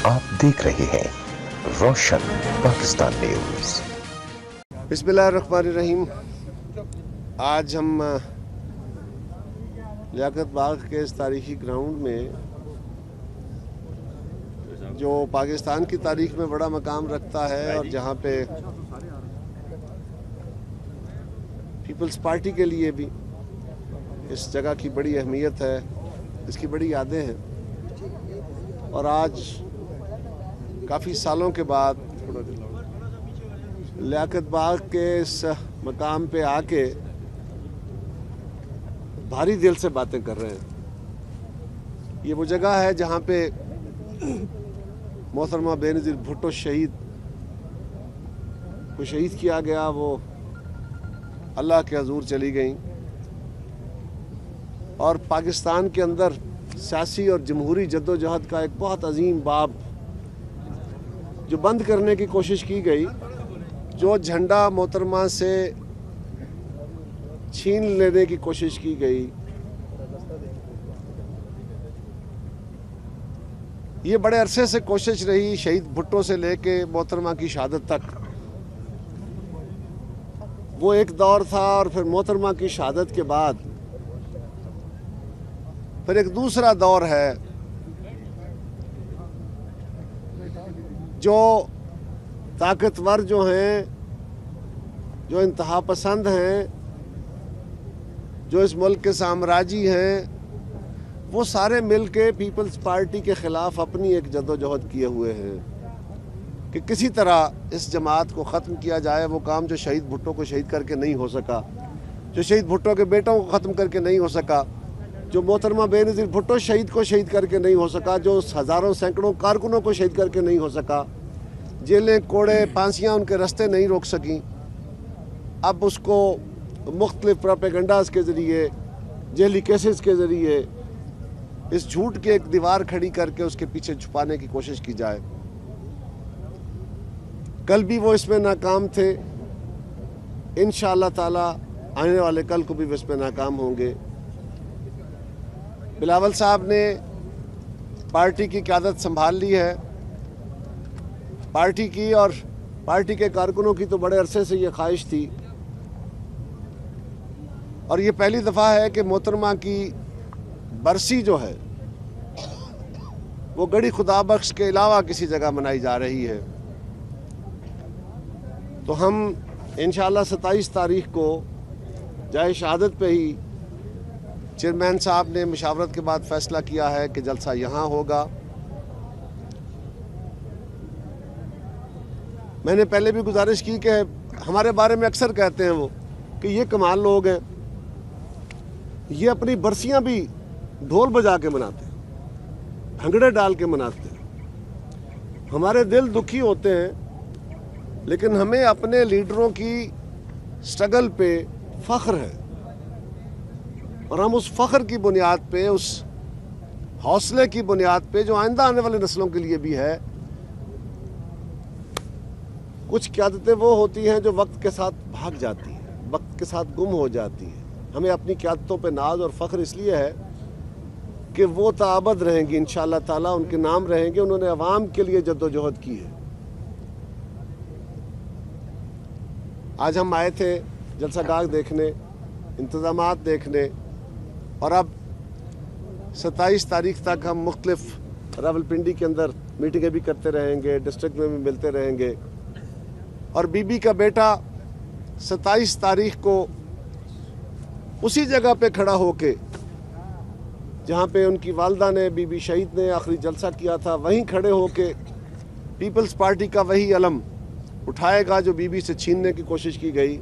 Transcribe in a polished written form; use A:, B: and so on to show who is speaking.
A: आप देख रहे हैं रोशन पाकिस्तान न्यूज।
B: बिस्मिल्लाहिर्रहमानिर्रहीम। आज हम लियाकत बाग के इस तारीखी ग्राउंड में, जो पाकिस्तान की तारीख में बड़ा मकाम रखता है और जहाँ पे पीपल्स पार्टी के लिए भी इस जगह की बड़ी अहमियत है, इसकी बड़ी यादें हैं, और आज काफ़ी सालों के बाद लियाकत बाग के इस मकाम पे आके भारी दिल से बातें कर रहे हैं। ये वो जगह है जहाँ पे मोहतरमा बेनज़ीर भुट्टो को शहीद किया गया। वो अल्लाह के हजूर चली गई और पाकिस्तान के अंदर सियासी और जमहूरी जद्दोजहद का एक बहुत अजीम बाब जो बंद करने की कोशिश की गई, जो झंडा मोहतरमा से छीन लेने की कोशिश की गई, ये बड़े अरसे से कोशिश रही। शहीद भुट्टो से लेके मोहतरमा की शहादत तक वो एक दौर था, और फिर मोहतरमा की शहादत के बाद फिर एक दूसरा दौर है जो ताकतवर जो हैं, जो इंतहा पसंद हैं, जो इस मुल्क के साम्राज्य हैं, वो सारे मिल के पीपल्स पार्टी के ख़िलाफ़ अपनी एक जद्दोजहद किए हुए हैं कि किसी तरह इस जमात को ख़त्म किया जाए। वो काम जो शहीद भुट्टो को शहीद करके नहीं हो सका, जो शहीद भुट्टो के बेटों को ख़त्म करके नहीं हो सका, जो मोहतरमा बेनज़ीर भुट्टो शहीद को शहीद करके नहीं हो सका, जो हज़ारों सैकड़ों कारकुनों को शहीद करके नहीं हो सका, जेलें कोड़े फांसियाँ उनके रास्ते नहीं रोक सकीं, अब उसको मुख्तलिफ प्रोपेगेंडास के ज़रिए, जेली केसेस के ज़रिए इस झूठ की एक दीवार खड़ी करके उसके पीछे छुपाने की कोशिश की जाए। कल भी वो इसमें नाकाम थे, इंशाअल्लाह ताला आने वाले कल को भी वो इसमें नाकाम होंगे। बिलावल साहब ने पार्टी की क़यादत संभाल ली है। पार्टी की और पार्टी के कारकुनों की तो बड़े अरसे से ये ख्वाहिश थी, और ये पहली दफ़ा है कि मोहतरमा की बरसी जो है वो गढ़ी खुदाबख्श के अलावा किसी जगह मनाई जा रही है। तो हम इंशाअल्लाह 27 तारीख को जाए शहादत पे ही चेयरमैन साहब ने मशावरत के बाद फ़ैसला किया है कि जलसा यहाँ होगा। मैंने पहले भी गुजारिश की कि हमारे बारे में अक्सर कहते हैं वो कि ये कमाल लोग हैं, ये अपनी बरसियां भी ढोल बजा के मनाते हैं, भंगड़े डाल के मनाते हैं। हमारे दिल दुखी होते हैं, लेकिन हमें अपने लीडरों की स्ट्रगल पे फ़ख्र है, और हम उस फ़ख्र की बुनियाद पे, उस हौसले की बुनियाद पे जो आइंदा आने वाले नस्लों के लिए भी है, कुछ क़यादतें वो होती हैं जो वक्त के साथ भाग जाती हैं, वक्त के साथ गुम हो जाती हैं। हमें अपनी क़यादतों पे नाज और फ़ख्र इसलिए है कि वो ताबद रहेंगी, इंशाअल्लाह ताला उनके नाम रहेंगे। उन्होंने अवाम के लिए जद्दोजहद की है। आज हम आए थे जलसागाह देखने, इंतज़ामात देखने, और अब 27 तारीख तक हम मुख्तलिफ रावलपिंडी के अंदर मीटिंगें भी करते रहेंगे, डिस्ट्रिक्ट में भी मिलते रहेंगे। और बीबी का बेटा 27 तारीख को उसी जगह पे खड़ा होके जहाँ पे उनकी वालदा ने, बीबी शहीद ने आखिरी जलसा किया था, वहीं खड़े होके पीपल्स पार्टी का वही अलम उठाएगा जो बीबी से छीनने की कोशिश की गई।